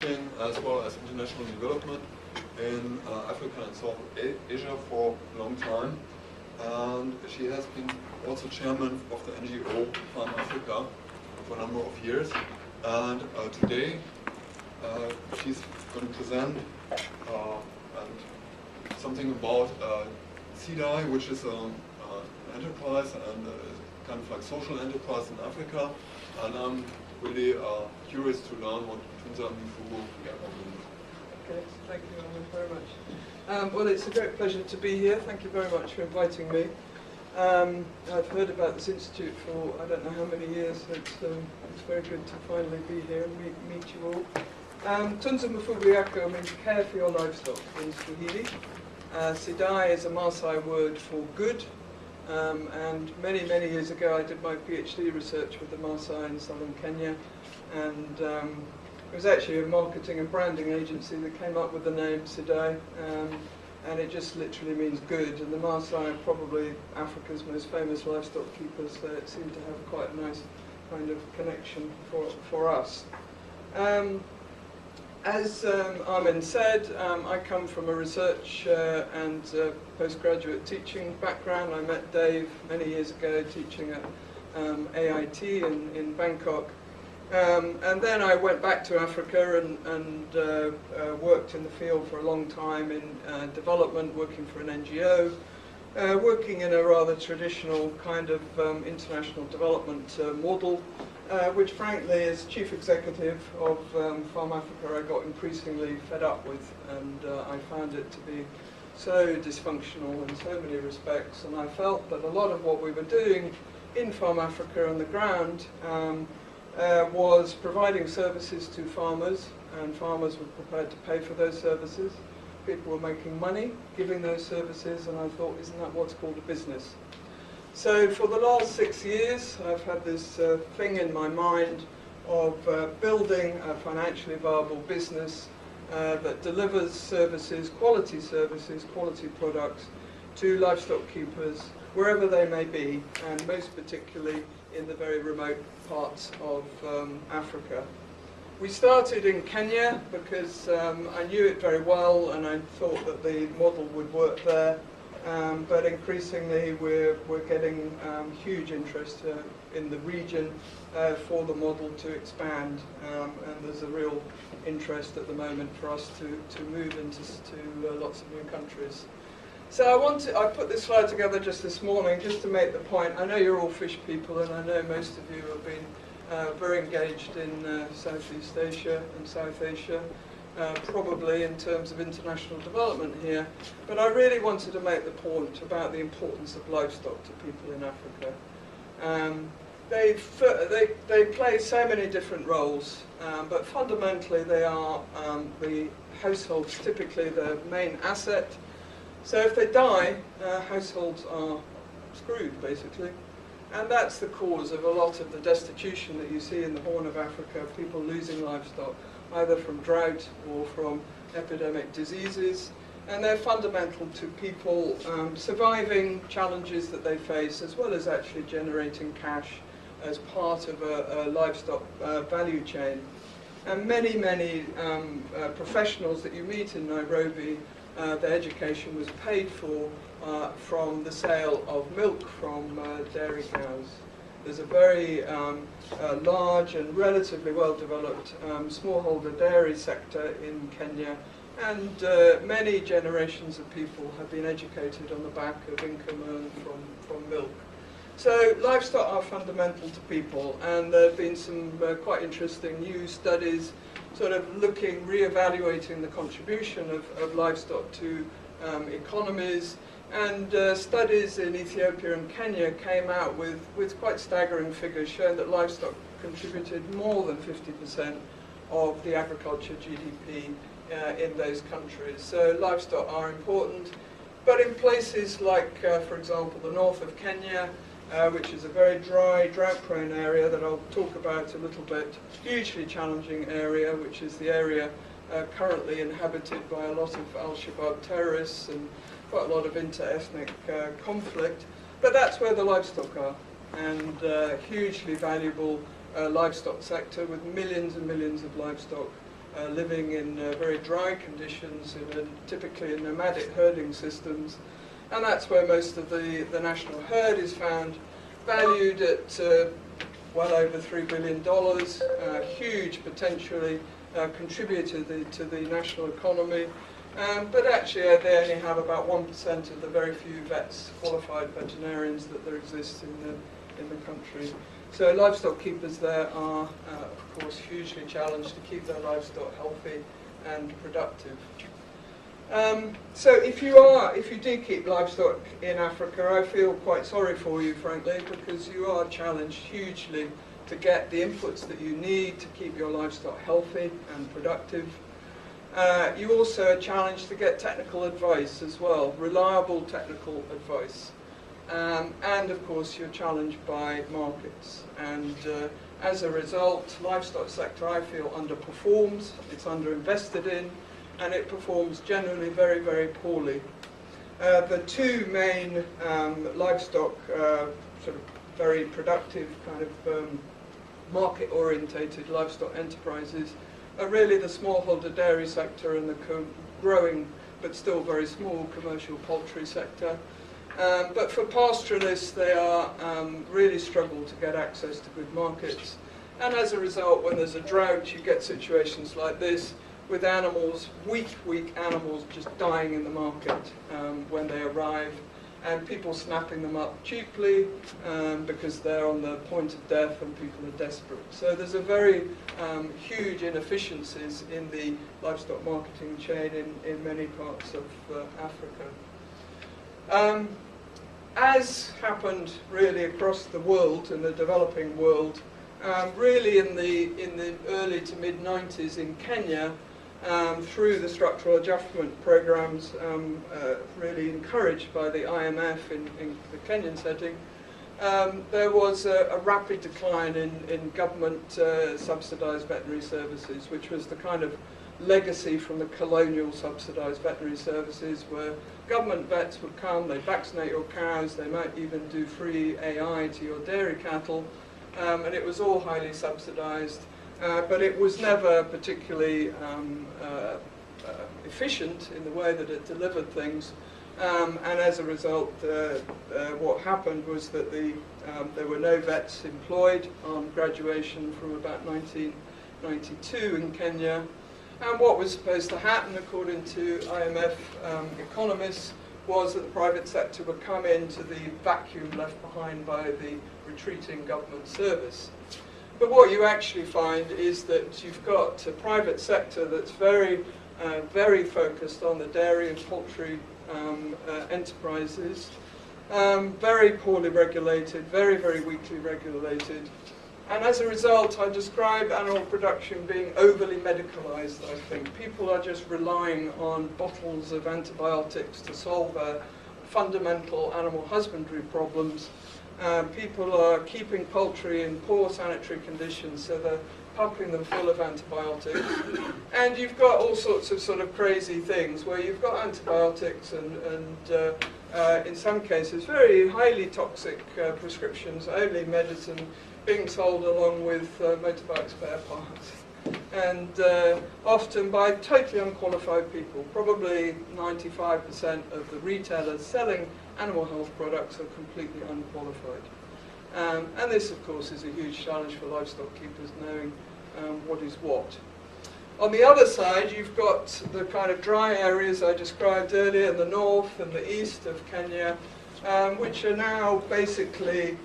fishing as well as international development in Africa and South Asia for a long time. And she has been also chairman of the NGO Farm Africa for a number of years. And today she's going to present something about Sidai, which is an enterprise and kind of like social enterprise in Africa. And I'm really curious to learn what Tunza Mifugo Okay, thank you very much. Well, it's a great pleasure to be here. Thank you very much for inviting me. I've heard about this institute for I don't know how many years. It's very good to finally be here and meet you all. Tunza Mifugo means care for your livestock in Swahili. Sidai is a Maasai word for good. And many years ago I did my PhD research with the Maasai in southern Kenya, and it was actually a marketing and branding agency that came up with the name Sidai, and it just literally means good, and the Maasai are probably Africa's most famous livestock keepers, so it seemed to have quite a nice kind of connection for us. As Armin said, I come from a research and postgraduate teaching background. I met Dave many years ago teaching at AIT in Bangkok. And then I went back to Africa and worked in the field for a long time in development, working for an NGO, working in a rather traditional kind of international development model. Which frankly, as chief executive of Farm Africa, I got increasingly fed up with, and I found it to be so dysfunctional in so many respects, and I felt that a lot of what we were doing in Farm Africa on the ground was providing services to farmers, and farmers were prepared to pay for those services. People were making money giving those services, and I thought, isn't that what's called a business? So for the last 6 years, I've had this thing in my mind of building a financially viable business that delivers services, quality products to livestock keepers, wherever they may be, and most particularly in the very remote parts of Africa. We started in Kenya because I knew it very well and I thought that the model would work there. But increasingly we're getting huge interest in the region for the model to expand, and there's a real interest at the moment for us to move into lots of new countries. So I put this slide together just this morning just to make the point. I know you're all fish people, and I know most of you have been very engaged in Southeast Asia and South Asia. Probably in terms of international development here, but I really wanted to make the point about the importance of livestock to people in Africa. They play so many different roles, but fundamentally they are the households, typically the main asset. So if they die, households are screwed basically, and that's the cause of a lot of the destitution that you see in the Horn of Africa, people losing livestock, either from drought or from epidemic diseases, and they're fundamental to people surviving challenges that they face, as well as actually generating cash as part of a livestock value chain. And many professionals that you meet in Nairobi, their education was paid for from the sale of milk from dairy cows. There's a very large and relatively well-developed smallholder dairy sector in Kenya, and many generations of people have been educated on the back of income earned from milk. So livestock are fundamental to people, and there have been some quite interesting new studies sort of re-evaluating the contribution of livestock to economies. And studies in Ethiopia and Kenya came out with quite staggering figures showing that livestock contributed more than 50% of the agriculture GDP in those countries. So livestock are important, but in places like, for example, the north of Kenya, which is a very dry, drought-prone area that I'll talk about a little bit, hugely challenging area, which is the area currently inhabited by a lot of Al-Shabaab terrorists and quite a lot of inter-ethnic conflict, but that's where the livestock are, and hugely valuable livestock sector with millions and millions of livestock living in very dry conditions, typically in nomadic herding systems. And that's where most of the national herd is found, valued at well over $3 billion, huge potentially contributor to the national economy. But actually they only have about 1% of the very few vets, qualified veterinarians that there exist in the country. So livestock keepers there are, of course, hugely challenged to keep their livestock healthy and productive. So if you do keep livestock in Africa, I feel quite sorry for you, frankly, because you are challenged hugely to get the inputs that you need to keep your livestock healthy and productive. You also are challenged to get technical advice as well, reliable technical advice. And of course you're challenged by markets, and as a result, livestock sector, I feel, underperforms, it's underinvested in, and it performs generally very, very poorly. The two main livestock sort of very productive kind of market-orientated livestock enterprises are really the smallholder dairy sector and the growing but still very small commercial poultry sector. But for pastoralists, they are really struggle to get access to good markets. And as a result, when there's a drought, you get situations like this, with animals, weak animals, just dying in the market when they arrive, and people snapping them up cheaply because they're on the point of death and people are desperate. So there's a very huge inefficiencies in the livestock marketing chain in many parts of Africa. As happened really across the world, in the developing world, really in the early to mid-90s in Kenya, through the structural adjustment programs really encouraged by the IMF in the Kenyan setting, there was a rapid decline in government subsidised veterinary services, which was the kind of legacy from the colonial subsidised veterinary services, where government vets would come, they'd vaccinate your cows, they might even do free AI to your dairy cattle, and it was all highly subsidised. But it was never particularly efficient in the way that it delivered things, and as a result, what happened was that there were no vets employed on graduation from about 1992 in Kenya. And what was supposed to happen, according to IMF economists, was that the private sector would come into the vacuum left behind by the retreating government service. But what you actually find is that you've got a private sector that's very, very focused on the dairy and poultry enterprises, very poorly regulated, very, very weakly regulated. And as a result, I describe animal production being overly medicalized, I think. People are just relying on bottles of antibiotics to solve fundamental animal husbandry problems. People are keeping poultry in poor sanitary conditions, so they're pumping them full of antibiotics. And you've got all sorts of sort of crazy things where you've got antibiotics and in some cases very highly toxic prescriptions, only medicine, being sold along with motorbike spare parts. And often by totally unqualified people. Probably 95% of the retailers selling animal health products are completely unqualified. And this, of course, is a huge challenge for livestock keepers, knowing what is what. On the other side, you've got the kind of dry areas I described earlier in the north and the east of Kenya, which are now basically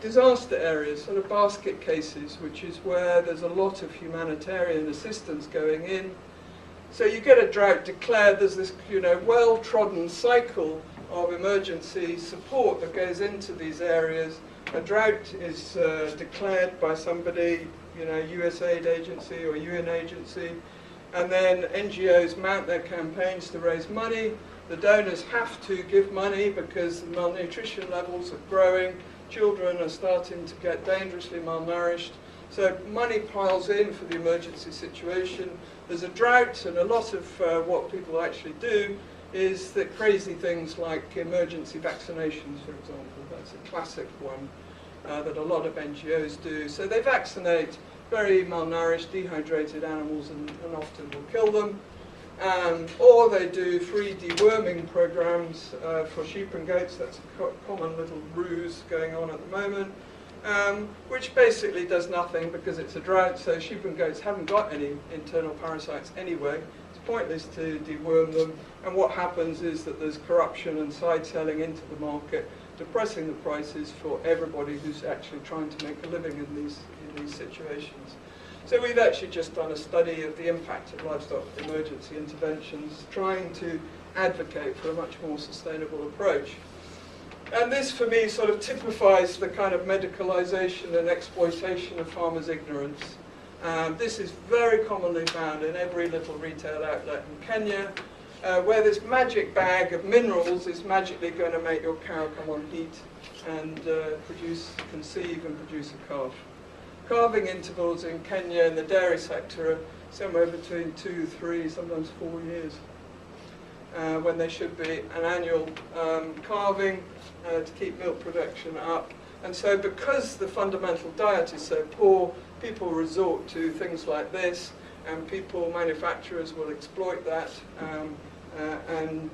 disaster areas, sort of basket cases, which is where there's a lot of humanitarian assistance going in. So you get a drought declared, there's this well-trodden cycle of emergency support that goes into these areas. A drought is declared by somebody, USAID agency or UN agency, and then NGOs mount their campaigns to raise money. The donors have to give money because the malnutrition levels are growing. Children are starting to get dangerously malnourished. So money piles in for the emergency situation. There's a drought, and a lot of what people actually do is that crazy things like emergency vaccinations, for example. That's a classic one that a lot of NGOs do. So they vaccinate very malnourished, dehydrated animals and often will kill them. Or they do free deworming programs for sheep and goats. That's a common little ruse going on at the moment, which basically does nothing because it's a drought, so sheep and goats haven't got any internal parasites anyway. It's pointless to deworm them, and what happens is that there's corruption and side selling into the market, depressing the prices for everybody who's actually trying to make a living in these situations. So we've actually just done a study of the impact of livestock emergency interventions, trying to advocate for a much more sustainable approach. And this, for me, sort of typifies the kind of medicalization and exploitation of farmers' ignorance. This is very commonly found in every little retail outlet in Kenya, where this magic bag of minerals is magically going to make your cow come on heat and conceive and produce a calf. Calving intervals in Kenya in the dairy sector are somewhere between 2, 3, sometimes 4 years, when they should be an annual calving to keep milk production up. And so because the fundamental diet is so poor, people resort to things like this, and manufacturers will exploit that, and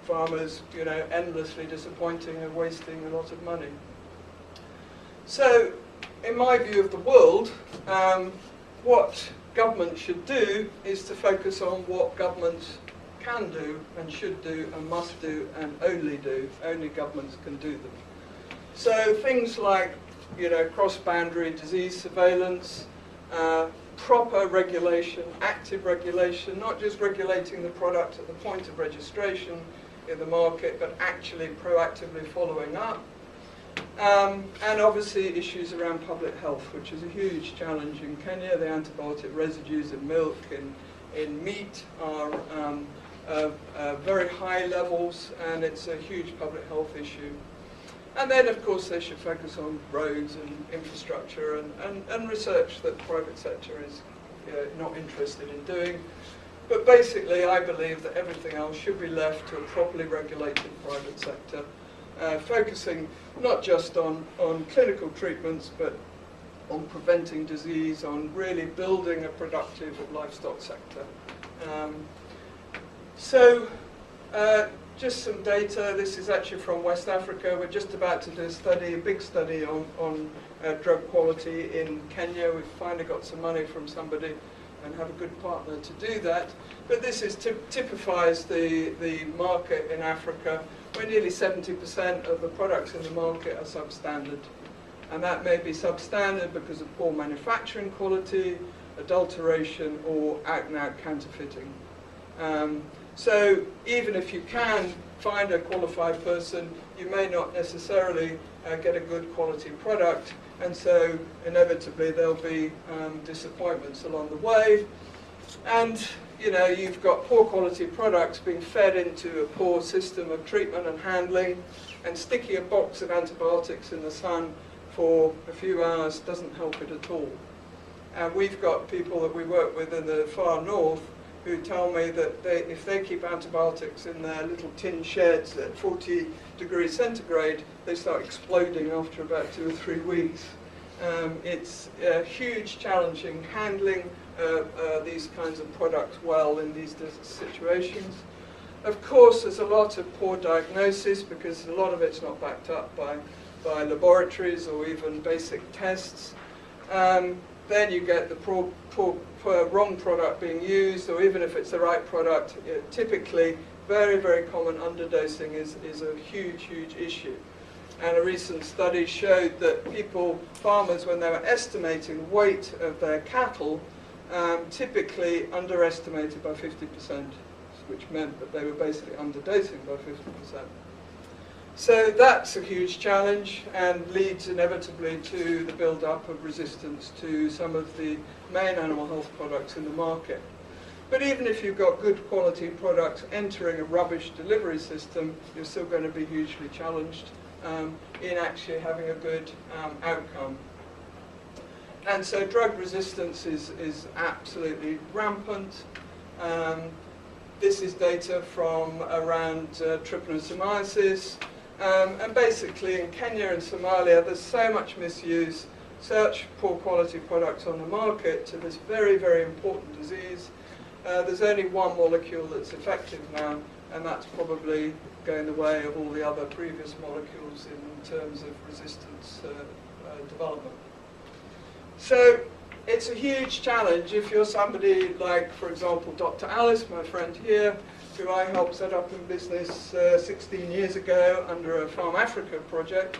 farmers, endlessly disappointing and wasting a lot of money. So, in my view of the world, what government should do is to focus on what governments can do and should do and must do and only do. Only governments can do them. So things like, cross-boundary disease surveillance, proper regulation, active regulation, not just regulating the product at the point of registration in the market, but actually proactively following up. And obviously issues around public health, which is a huge challenge in Kenya. The antibiotic residues in milk, in meat are very high levels, and it's a huge public health issue. And then, of course, they should focus on roads and infrastructure and research that the private sector is not interested in doing. But basically, I believe that everything else should be left to a properly regulated private sector, focusing not just on clinical treatments, but on preventing disease, on really building a productive livestock sector. Just some data. This is actually from West Africa. We're just about to do a big study on drug quality in Kenya. We've finally got some money from somebody and have a good partner to do that. But this typifies the market in Africa, where nearly 70% of the products in the market are substandard. And that may be substandard because of poor manufacturing quality, adulteration, or out-and-out counterfeiting. So even if you can find a qualified person, you may not necessarily get a good quality product, and so inevitably there'll be disappointments along the way. And you've got poor quality products being fed into a poor system of treatment and handling, and sticking a box of antibiotics in the sun for a few hours doesn't help it at all. And we've got people that we work with in the far north who tell me that if they keep antibiotics in their little tin sheds at 40 degrees centigrade, they start exploding after about 2 or 3 weeks. It's a huge challenge in handling these kinds of products well in these situations. Of course, there's a lot of poor diagnosis because a lot of it's not backed up by laboratories or even basic tests. Then you get the wrong product being used, or even if it's the right product, typically very, very common underdosing is a huge, huge issue. And a recent study showed that farmers, when they were estimating the weight of their cattle, typically underestimated by 50%, which meant that they were basically underdosing by 50%. So that's a huge challenge and leads inevitably to the build-up of resistance to some of the main animal health products in the market. But even if you've got good quality products entering a rubbish delivery system, you're still going to be hugely challenged in actually having a good outcome. And so drug resistance is absolutely rampant. This is data from around trypanosomiasis. And basically in Kenya and Somalia there's so much misuse, such poor quality products on the market to this very, very important disease. There's only one molecule that's effective now, and that's probably going the way of all the other previous molecules in terms of resistance development. So it's a huge challenge if you're somebody like, for example, Dr. Alice, my friend here, who I helped set up in business 16 years ago under a Farm Africa project.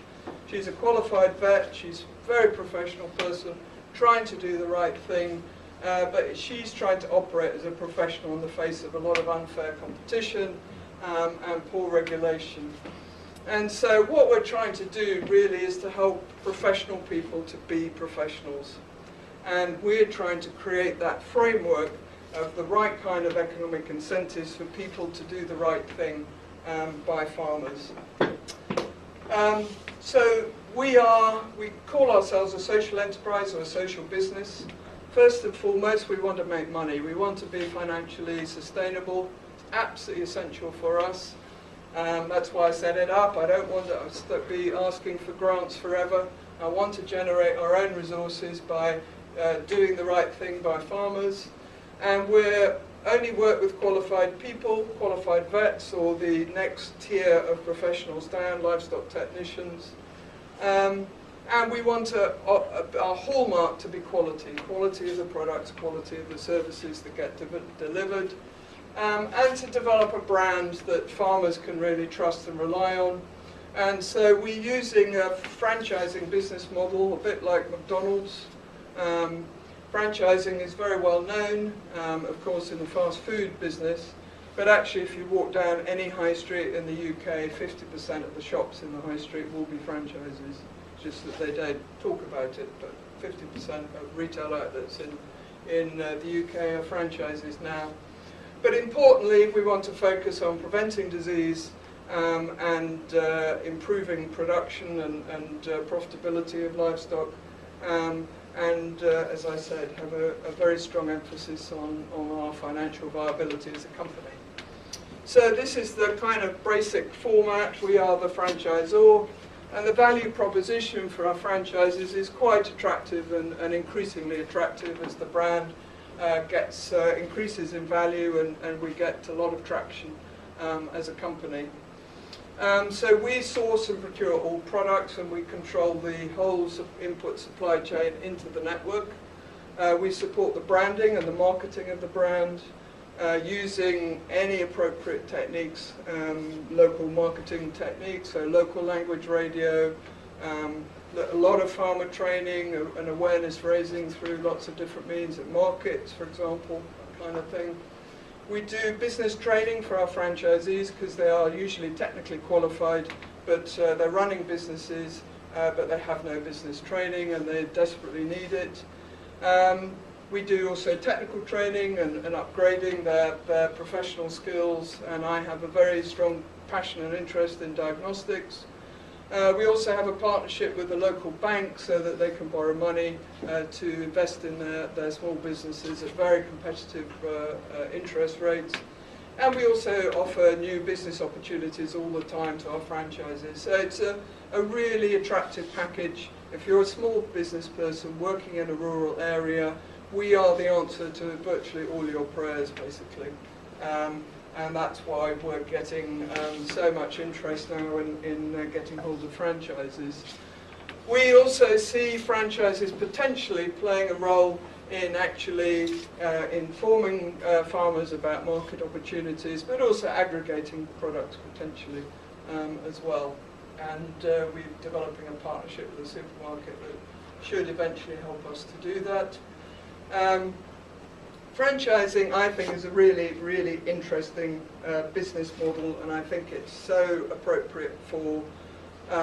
She's a qualified vet, she's a very professional person, trying to do the right thing, but she's trying to operate as a professional in the face of a lot of unfair competition and poor regulation. And so what we're trying to do really is to help professional people to be professionals. And we're trying to create that framework of the right kind of economic incentives for people to do the right thing by farmers. So we call ourselves a social enterprise or a social business. First and foremost, we want to make money. We want to be financially sustainable. It's absolutely essential for us. That's why I set it up. I don't want to be asking for grants forever. I want to generate our own resources by doing the right thing by farmers. And we only work with qualified people, qualified vets, or the next tier of professionals down, livestock technicians. And we want our hallmark to be quality. Quality of the products, quality of the services that get delivered. And to develop a brand that farmers can really trust and rely on. And so we're using a franchising business model, a bit like McDonald's. Franchising is very well known, of course, in the fast food business. But actually, if you walk down any high street in the UK, 50% of the shops in the high street will be franchises. Just that they don't talk about it, but 50% of retail outlets in the UK are franchises now. But importantly, we want to focus on preventing disease and improving production and profitability of livestock. And as I said, have a very strong emphasis on our financial viability as a company. So this is the kind of basic format. We are the franchisor, and the value proposition for our franchises is quite attractive and increasingly attractive as the brand increases in value and we get a lot of traction as a company. So we source and procure all products, and we control the whole input supply chain into the network. We support the branding and the marketing of the brand using any appropriate techniques, local marketing techniques, so local language radio, a lot of farmer training and awareness raising through lots of different means at markets, for example, that kind of thing. We do business training for our franchisees because they are usually technically qualified, but they're running businesses, but they have no business training and they desperately need it. We do also technical training and upgrading their professional skills, and I have a very strong passion and interest in diagnostics. We also have a partnership with a local bank so that they can borrow money to invest in their small businesses at very competitive interest rates. And we also offer new business opportunities all the time to our franchises. So it's a really attractive package. If you're a small business person working in a rural area, we are the answer to virtually all your prayers, basically. And that's why we're getting so much interest now in getting hold of franchises. We also see franchises potentially playing a role in actually informing farmers about market opportunities, but also aggregating products potentially as well. And we're developing a partnership with a supermarket that should eventually help us to do that. Franchising, I think, is a really, really interesting business model, and I think it's so appropriate for the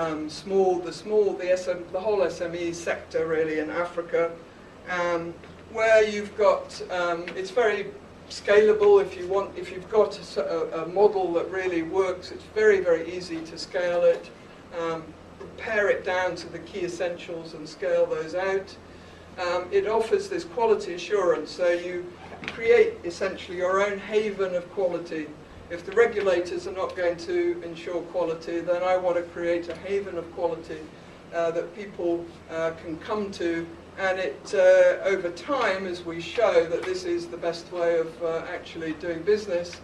whole SME sector, really, in Africa, where you've got it's very scalable. If you've got a model that really works, it's very, very easy to scale it, pare it down to the key essentials, and scale those out. It offers this quality assurance, so you create essentially your own haven of quality. If the regulators are not going to ensure quality, then I want to create a haven of quality that people can come to, and it over time, as we show that this is the best way of actually doing business,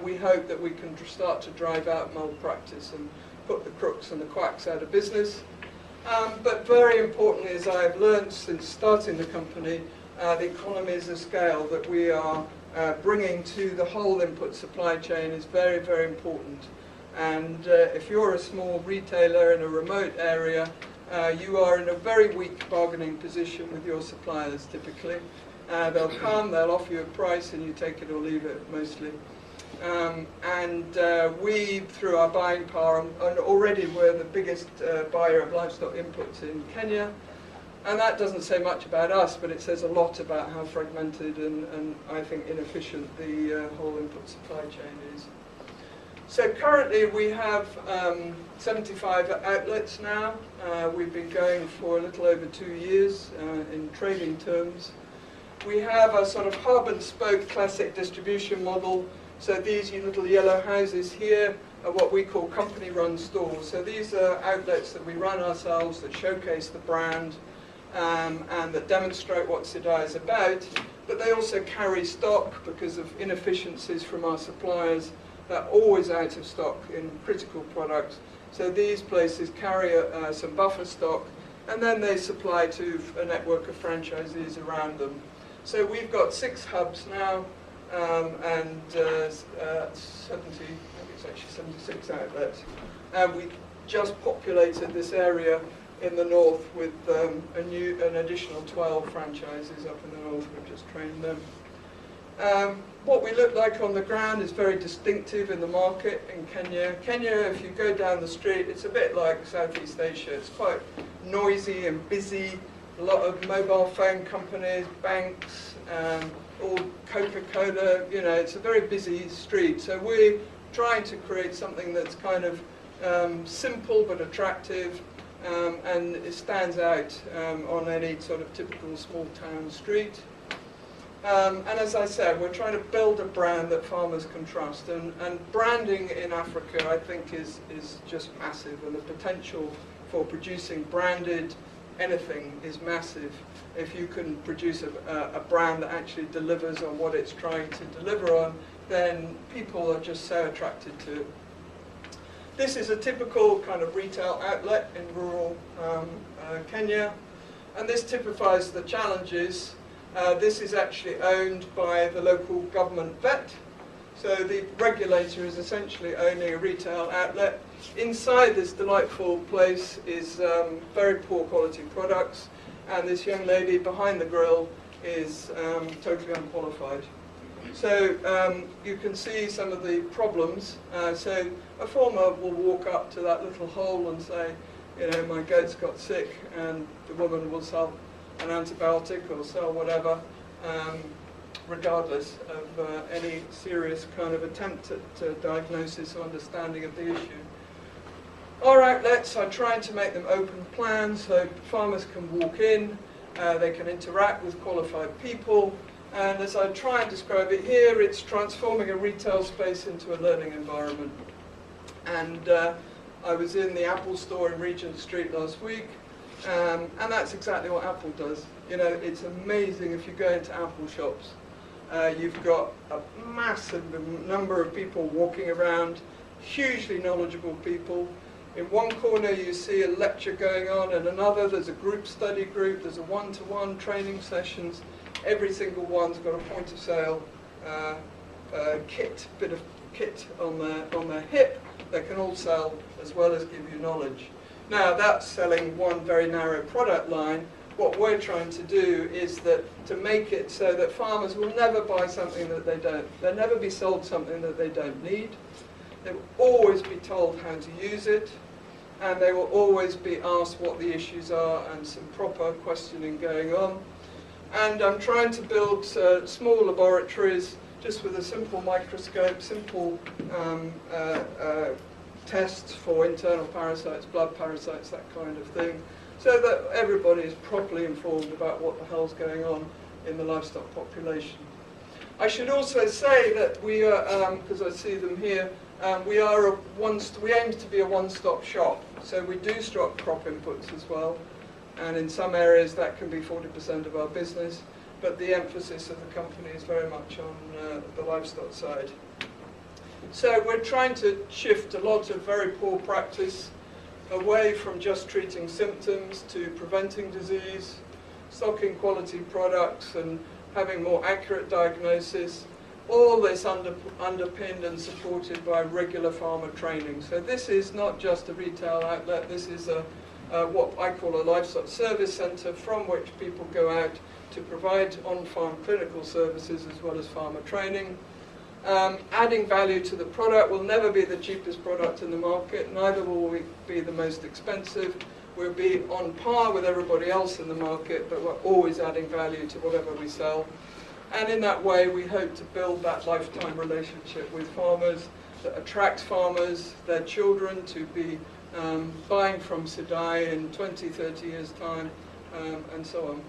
we hope that we can start to drive out malpractice and put the crooks and the quacks out of business. But very importantly, as I've learned since starting the company, the economies of scale that we are bringing to the whole input supply chain is very, very important. And if you're a small retailer in a remote area, you are in a very weak bargaining position with your suppliers typically. They'll come, they'll offer you a price, and you take it or leave it mostly. We, through our buying power, and already we're the biggest buyer of livestock inputs in Kenya. And that doesn't say much about us, but it says a lot about how fragmented and I think inefficient the whole input supply chain is. So currently we have 75 outlets now. We've been going for a little over 2 years in trading terms. We have a sort of hub and spoke classic distribution model. So these little yellow houses here are what we call company-run stores. So these are outlets that we run ourselves that showcase the brand and that demonstrate what Sidai is about, but they also carry stock because of inefficiencies from our suppliers. They're always out of stock in critical products. So these places carry some buffer stock, and then they supply to a network of franchisees around them. So we've got 6 hubs now, and 70, I think it's actually 76 outlets. And we just populated this area in the north with an additional 12 franchises up in the north. We've just trained them. What we look like on the ground is very distinctive in the market in Kenya. Kenya, if you go down the street, it's a bit like Southeast Asia. It's quite noisy and busy. A lot of mobile phone companies, banks, all Coca-Cola. You know, it's a very busy street. So we're trying to create something that's kind of simple but attractive, and it stands out on any sort of typical small town street. And as I said, we're trying to build a brand that farmers can trust. And branding in Africa, I think, is just massive. And the potential for producing branded anything is massive. If you can produce a brand that actually delivers on what it's trying to deliver on, then people are just so attracted to it. This is a typical kind of retail outlet in rural Kenya. And this typifies the challenges. This is actually owned by the local government vet. So the regulator is essentially owning a retail outlet. Inside this delightful place is very poor quality products, and this young lady behind the grill is totally unqualified. So you can see some of the problems. So a farmer will walk up to that little hole and say, you know, my goat's got sick, and the woman will sell an antibiotic or sell whatever, regardless of any serious kind of attempt at diagnosis or understanding of the issue. Our outlets are trying to make them open plan so farmers can walk in, they can interact with qualified people, and as I try and describe it here, it's transforming a retail space into a learning environment. And I was in the Apple store in Regent Street last week, and that's exactly what Apple does. You know, it's amazing if you go into Apple shops. You've got a massive number of people walking around, hugely knowledgeable people. In one corner you see a lecture going on, and another there's a group study group, there's a one-to-one training sessions. Every single one's got a point of sale bit of kit on their hip that can all sell as well as give you knowledge. Now that's selling one very narrow product line. What we're trying to do is that to make it so that farmers will never buy something that they don't. They'll never be sold something that they don't need. They will always be told how to use it, and they will always be asked what the issues are and some proper questioning going on. And I'm trying to build small laboratories just with a simple microscope, simple tests for internal parasites, blood parasites, that kind of thing, so that everybody is properly informed about what the hell's going on in the livestock population. I should also say that we are, because I see them here, we aim to be a one-stop shop. So we do stock crop inputs as well, and in some areas that can be 40% of our business, but the emphasis of the company is very much on the livestock side. So we're trying to shift a lot of very poor practice away from just treating symptoms to preventing disease, stocking quality products and having more accurate diagnosis, all this underpinned and supported by regular farmer training. So this is not just a retail outlet, this is what I call a livestock service centre from which people go out to provide on-farm clinical services as well as farmer training. Adding value to the product. Will never be the cheapest product in the market, neither will we be the most expensive. We'll be on par with everybody else in the market, but we're always adding value to whatever we sell. And in that way, we hope to build that lifetime relationship with farmers that attracts farmers, their children, to be buying from Sidai in 20, 30 years' time, and so on.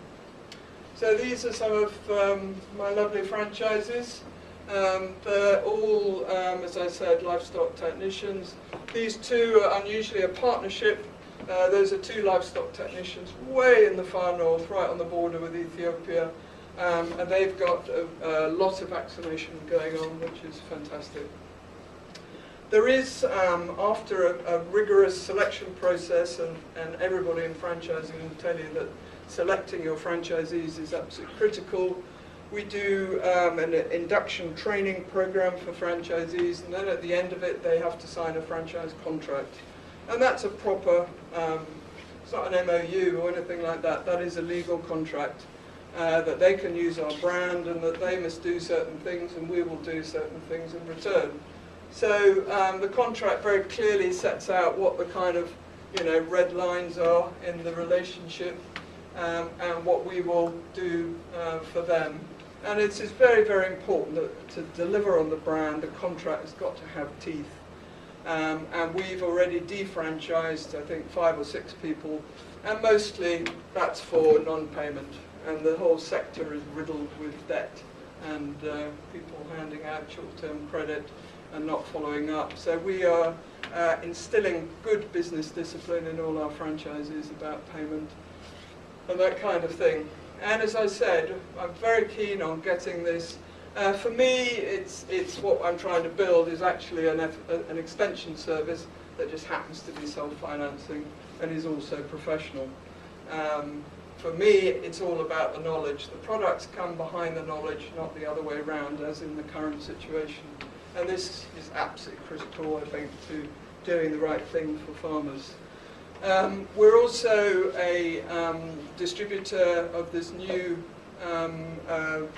So these are some of my lovely franchises. They're all, as I said, livestock technicians. These two are unusually a partnership. Those are two livestock technicians way in the far north, right on the border with Ethiopia. And they've got a lot of vaccination going on, which is fantastic. There is, after a rigorous selection process, and everybody in franchising will tell you that selecting your franchisees is absolutely critical. We do an induction training program for franchisees, and then at the end of it they have to sign a franchise contract. And that's a proper, it's not an MOU or anything like that, that is a legal contract. That they can use our brand and that they must do certain things and we will do certain things in return. So the contract very clearly sets out what the kind of red lines are in the relationship and what we will do for them. And it's very, very important that to deliver on the brand, the contract has got to have teeth. And we've already defranchised, I think, 5 or 6 people, and mostly that's for non-payment. And the whole sector is riddled with debt and people handing out short-term credit and not following up. So we are instilling good business discipline in all our franchises about payment and that kind of thing. And as I said, I'm very keen on getting this. For me, it's what I'm trying to build is actually an extension service that just happens to be self-financing and is also professional. For me, it's all about the knowledge. The products come behind the knowledge, not the other way around, as in the current situation. And this is absolutely critical, I think, to doing the right thing for farmers. We're also a distributor of this new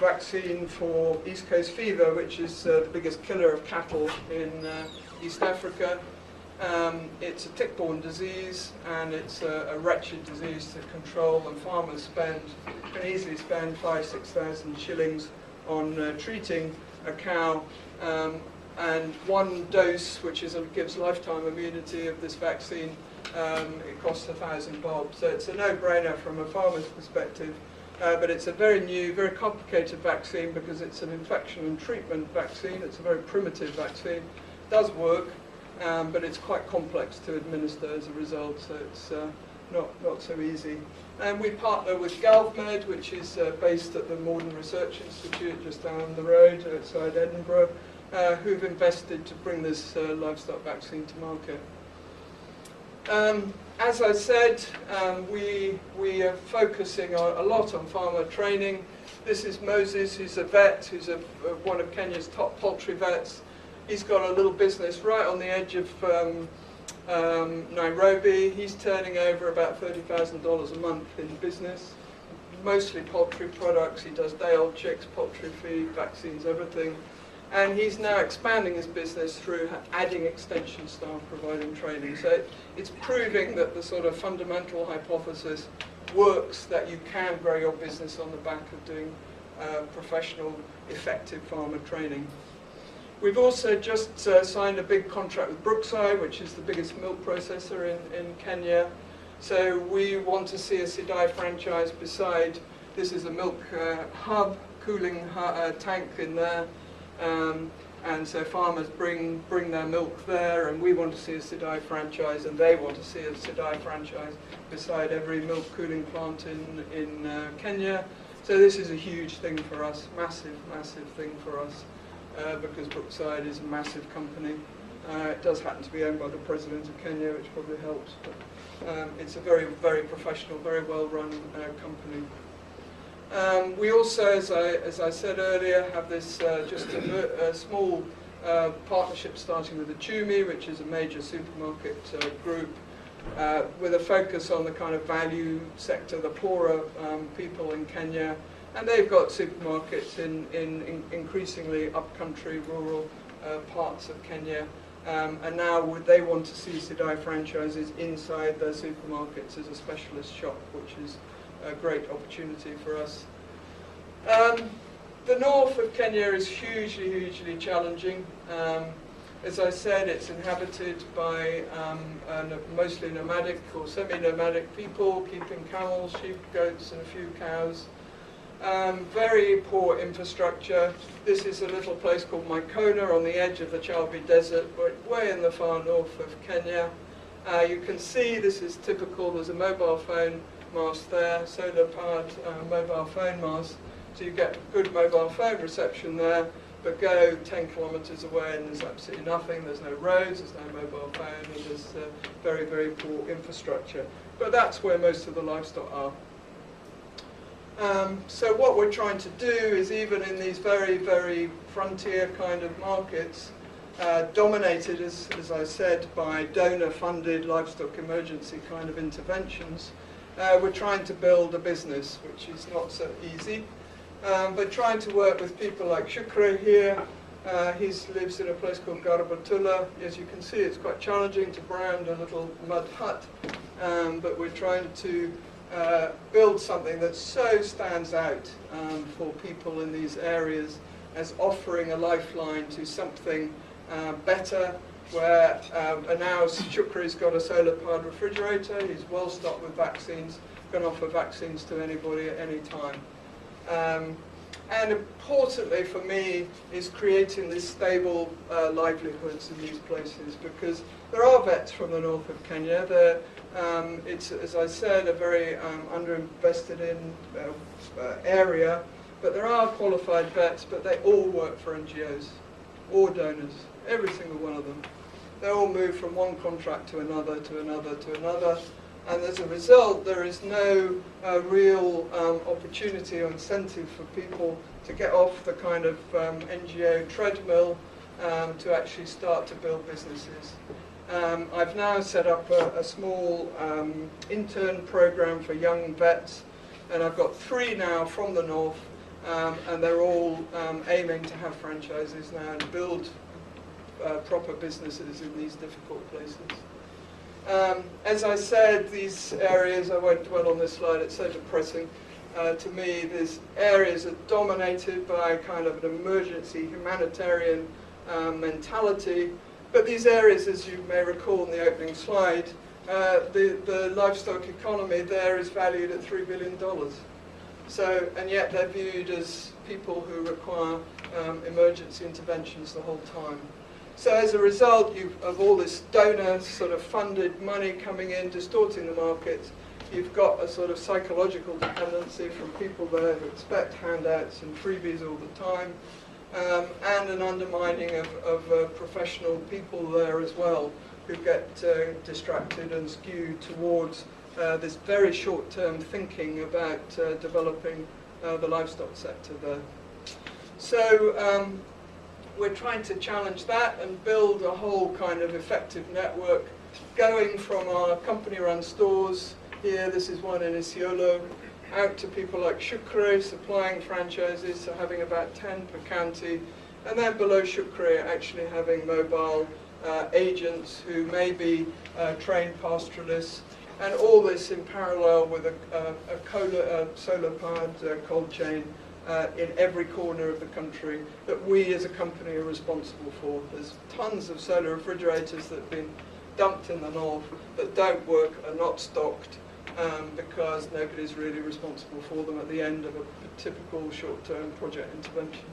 vaccine for East Coast fever, which is the biggest killer of cattle in East Africa. It's a tick-borne disease, and it's a wretched disease to control, and farmers can easily spend 5,000–6,000 shillings on treating a cow, and one dose, which gives lifetime immunity of this vaccine, it costs 1,000 bob. So it's a no-brainer from a farmer's perspective, but it's a very new, very complicated vaccine because it's an infection and treatment vaccine. It's a very primitive vaccine. It does work, but it's quite complex to administer as a result, so it's not so easy. And we partner with GalvMed, which is based at the Modern Research Institute just down the road outside Edinburgh, who've invested to bring this livestock vaccine to market. As I said, we are focusing a lot on farmer training. This is Moses, who's a vet, who's one of Kenya's top poultry vets. He's got a little business right on the edge of Nairobi. He's turning over about $30,000 a month in business, mostly poultry products. He does day-old chicks, poultry feed, vaccines, everything. And he's now expanding his business through adding extension staff, providing training. So it's proving that the sort of fundamental hypothesis works, that you can grow your business on the back of doing professional, effective farmer training. We've also just signed a big contract with Brookside, which is the biggest milk processor in Kenya. So we want to see a Sidai franchise beside. This is a milk hub, cooling tank in there. and so farmers bring their milk there, and we want to see a Sidai franchise, and they want to see a Sidai franchise beside every milk cooling plant in Kenya. So this is a huge thing for us, massive thing for us, because Brookside is a massive company. It does happen to be owned by the President of Kenya, which probably helps, but it's a very professional, very well-run company. We also, as I said earlier, have this just a small partnership starting with the Chumi, which is a major supermarket group, with a focus on the kind of value sector, the poorer people in Kenya. And they've got supermarkets in increasingly upcountry, rural parts of Kenya. And now they want to see Sidai franchises inside their supermarkets as a specialist shop, which is a great opportunity for us. The north of Kenya is hugely challenging. As I said, it's inhabited by mostly nomadic or semi-nomadic people, keeping camels, sheep, goats, and a few cows. Very poor infrastructure. This is a little place called Maikona on the edge of the Chalbi Desert, way in the far north of Kenya. You can see this is typical. There's a mobile phone mast there, solar-powered mobile phone mast. So you get good mobile phone reception there, but go 10 kilometers away and there's absolutely nothing. There's no roads, there's no mobile phone, and there's very poor infrastructure. But that's where most of the livestock are. So what we're trying to do is, even in these very frontier kind of markets, dominated, as I said, by donor-funded livestock emergency kind of interventions, we're trying to build a business, which is not so easy. But trying to work with people like Shukre here. He lives in a place called Garabatula. As you can see, it's quite challenging to brand a little mud hut, but we're trying to build something that so stands out for people in these areas as offering a lifeline to something better, where now Shukri's got a solar-powered refrigerator. He's well stocked with vaccines, can offer vaccines to anybody at any time. And importantly for me is creating this stable livelihoods in these places, because there are vets from the north of Kenya. It's, as I said, a very underinvested in area, but there are qualified vets, but they all work for NGOs or donors, every single one of them. They all move from one contract to another, to another, to another. And as a result, there is no real opportunity or incentive for people to get off the kind of NGO treadmill to actually start to build businesses. I've now set up a small intern program for young vets, and I've got 3 now from the north, and they're all aiming to have franchises now and build proper businesses in these difficult places. As I said, these areas, I won't dwell on this slide, it's so depressing. To me, these areas are dominated by kind of an emergency humanitarian mentality. But these areas, as you may recall in the opening slide, the livestock economy there is valued at $3 billion. So, and yet they're viewed as people who require emergency interventions the whole time. So as a result of all this donor sort of funded money coming in, distorting the markets, you've got a sort of psychological dependency from people there who expect handouts and freebies all the time, and an undermining of professional people there as well, who get distracted and skewed towards this very short-term thinking about developing the livestock sector there. So we're trying to challenge that and build a whole kind of effective network, going from our company-run stores here, this is one in Isiolo, out to people like Shukre, supplying franchises, so having about 10 per county, and then below Shukre actually having mobile agents who may be trained pastoralists, and all this in parallel with a solar-powered cold chain in every corner of the country that we as a company are responsible for. There's tons of solar refrigerators that have been dumped in the north that don't work, are not stocked, because nobody's really responsible for them at the end of a typical short-term project intervention.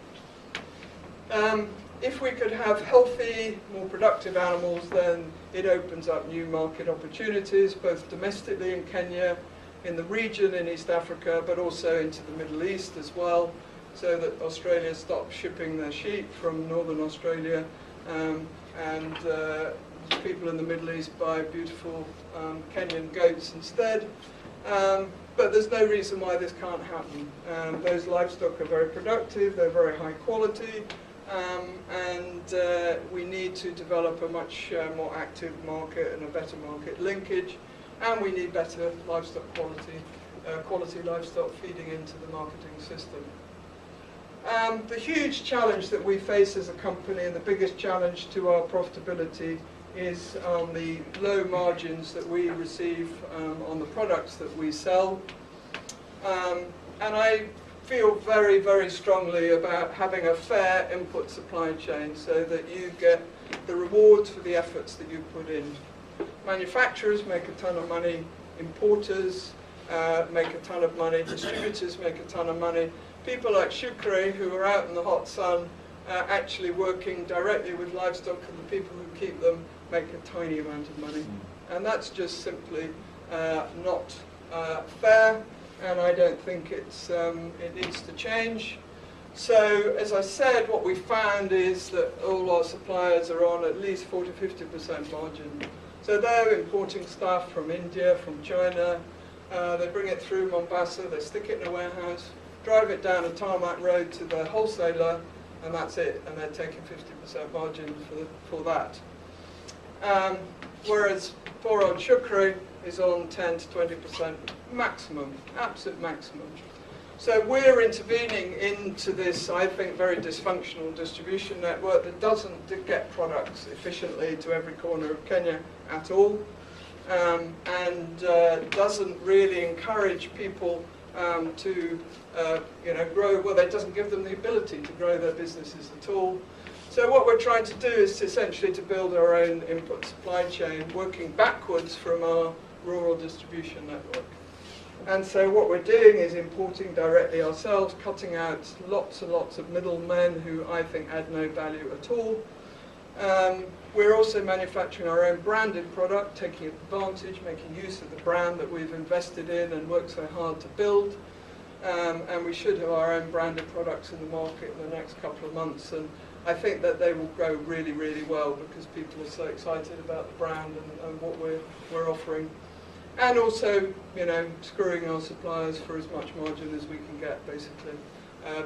if we could have healthy, more productive animals, then it opens up new market opportunities, both domestically in Kenya, in the region in East Africa, but also into the Middle East as well, so that Australia stops shipping their sheep from northern Australia, and people in the Middle East buy beautiful Kenyan goats instead. But there's no reason why this can't happen. Those livestock are very productive, they're very high quality, and we need to develop a much more active market and a better market linkage, and we need better livestock quality livestock feeding into the marketing system. The huge challenge that we face as a company, and the biggest challenge to our profitability, is on the low margins that we receive on the products that we sell. And I feel very, very strongly about having a fair input supply chain so that you get the rewards for the efforts that you put in. Manufacturers make a ton of money, importers make a ton of money, distributors make a ton of money. People like Shukri, who are out in the hot sun, actually working directly with livestock and the people who keep them, make a tiny amount of money. And that's just simply not fair, and I don't think it needs to change. So, as I said, what we found is that all our suppliers are on at least 40–50% margin. So they're importing stuff from India, from China, they bring it through Mombasa, they stick it in a warehouse, drive it down a tarmac road to their wholesaler, and that's it, and they're taking 50% margin for that. Whereas Boron Shukri is on 10–20% maximum, absolute maximum. So we're intervening into this, I think, very dysfunctional distribution network that doesn't get products efficiently to every corner of Kenya at all, and doesn't really encourage people to grow. Well, it doesn't give them the ability to grow their businesses at all. So what we're trying to do is essentially to build our own input supply chain, working backwards from our rural distribution network. And so what we're doing is importing directly ourselves, cutting out lots and lots of middlemen who I think add no value at all. We're also manufacturing our own branded product, taking advantage, making use of the brand that we've invested in and worked so hard to build. And we should have our own branded products in the market in the next couple of months. And I think that they will go really, really well because people are so excited about the brand and what we're offering. And also, screwing our suppliers for as much margin as we can get, basically.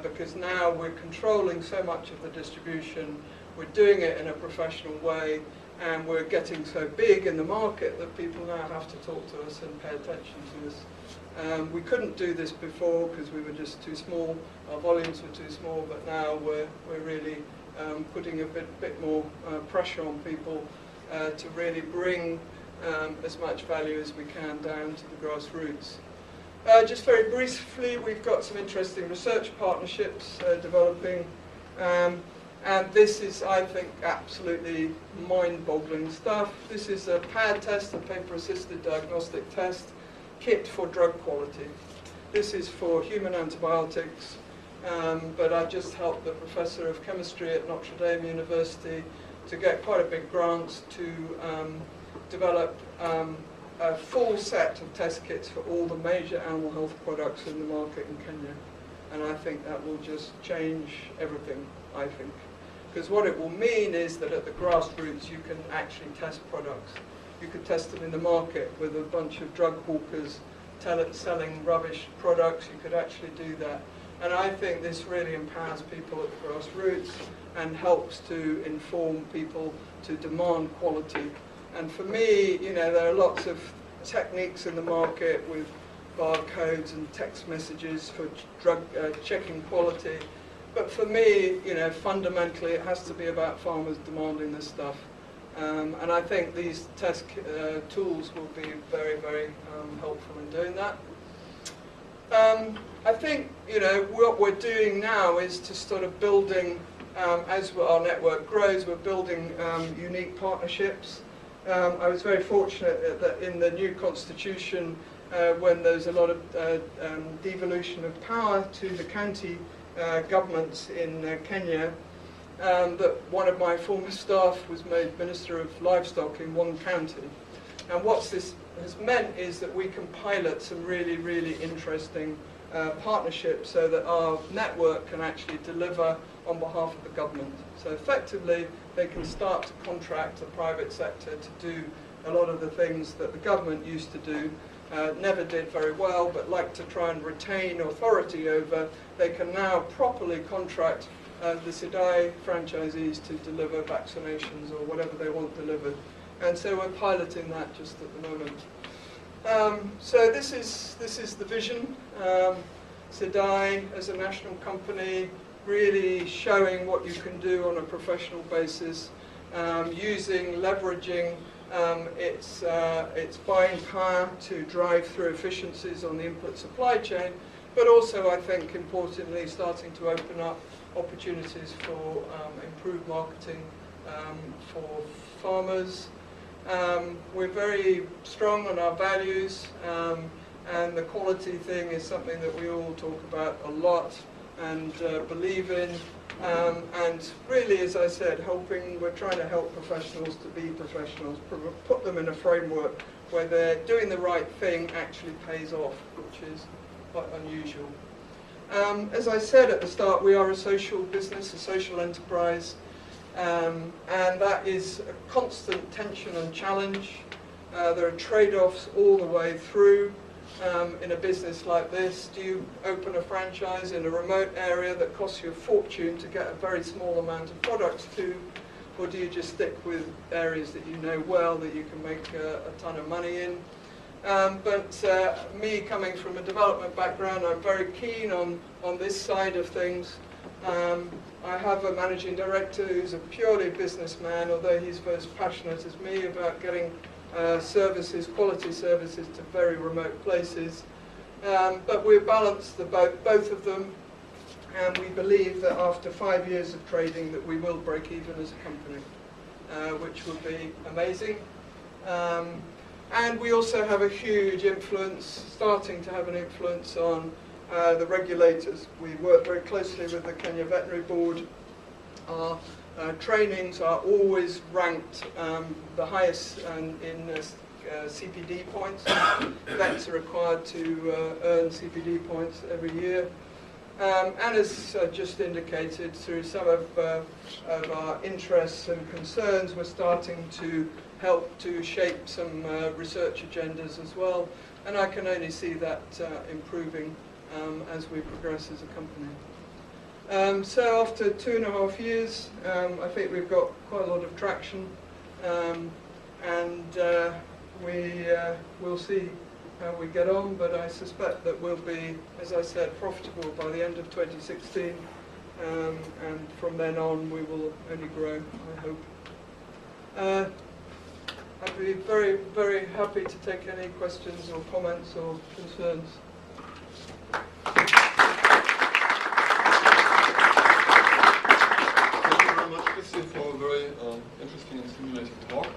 Because now we're controlling so much of the distribution, we're doing it in a professional way, and we're getting so big in the market that people now have to talk to us and pay attention to us. We couldn't do this before because we were just too small, our volumes were too small, but now we're really putting a bit more pressure on people to really bring as much value as we can down to the grassroots. Just very briefly, we've got some interesting research partnerships developing, and this is, I think, absolutely mind-boggling stuff. This is a pad test, a paper-assisted diagnostic test, kit for drug quality. This is for human antibiotics, but I've just helped the professor of chemistry at Notre Dame University to get quite a big grant to develop a full set of test kits for all the major animal health products in the market in Kenya. And I think that will just change everything, I think. Because what it will mean is that at the grassroots you can actually test products. You could test them in the market with a bunch of drug hawkers selling rubbish products. You could actually do that. And I think this really empowers people at the grassroots and helps to inform people to demand quality. And for me, there are lots of techniques in the market with barcodes and text messages for drug checking quality. But for me, fundamentally, it has to be about farmers demanding this stuff. And I think these test tools will be very, very helpful in doing that. I think, what we're doing now is to sort of building, as our network grows, we're building unique partnerships. I was very fortunate that in the new constitution, when there's a lot of devolution of power to the county governments in Kenya, that one of my former staff was made Minister of Livestock in one county. And what this has meant is that we can pilot some really, really interesting partnerships so that our network can actually deliver on behalf of the government. So effectively, they can start to contract the private sector to do a lot of the things that the government used to do, never did very well, but like to try and retain authority over. They can now properly contract the Sidai franchisees to deliver vaccinations or whatever they want delivered. And so we're piloting that just at the moment. So this is the vision. Sidai as a national company, really showing what you can do on a professional basis, leveraging its buying power to drive through efficiencies on the input supply chain, but also, I think, importantly, starting to open up opportunities for improved marketing for farmers. We're very strong on our values, and the quality thing is something that we all talk about a lot and believe in. And really, as I said, we're trying to help professionals to be professionals, put them in a framework where they're doing the right thing actually pays off, which is quite unusual. As I said at the start, we are a social business, a social enterprise, and that is a constant tension and challenge. There are trade-offs all the way through. In a business like this, do you open a franchise in a remote area that costs you a fortune to get a very small amount of products to, or do you just stick with areas that you know well, that you can make a ton of money in? But me coming from a development background, I'm very keen on this side of things. I have a managing director who's a purely businessman, although he's as passionate as me about getting quality services to very remote places. But we've balanced both of them, and we believe that after 5 years of trading that we will break even as a company, which would be amazing. And we also have a huge influence, starting to have an influence on the regulators. We work very closely with the Kenya Veterinary Board. Our trainings are always ranked the highest in CPD points. Vets are required to earn CPD points every year. And as just indicated, through some of our interests and concerns, we're starting to help to shape some research agendas as well. And I can only see that improving as we progress as a company. So after 2.5 years, I think we've got quite a lot of traction, and we'll see how we get on, but I suspect that we'll be, as I said, profitable by the end of 2016, and from then on we will only grow, I hope. I'd be very, very happy to take any questions or comments or concerns. Christie, for a very interesting and stimulating talk.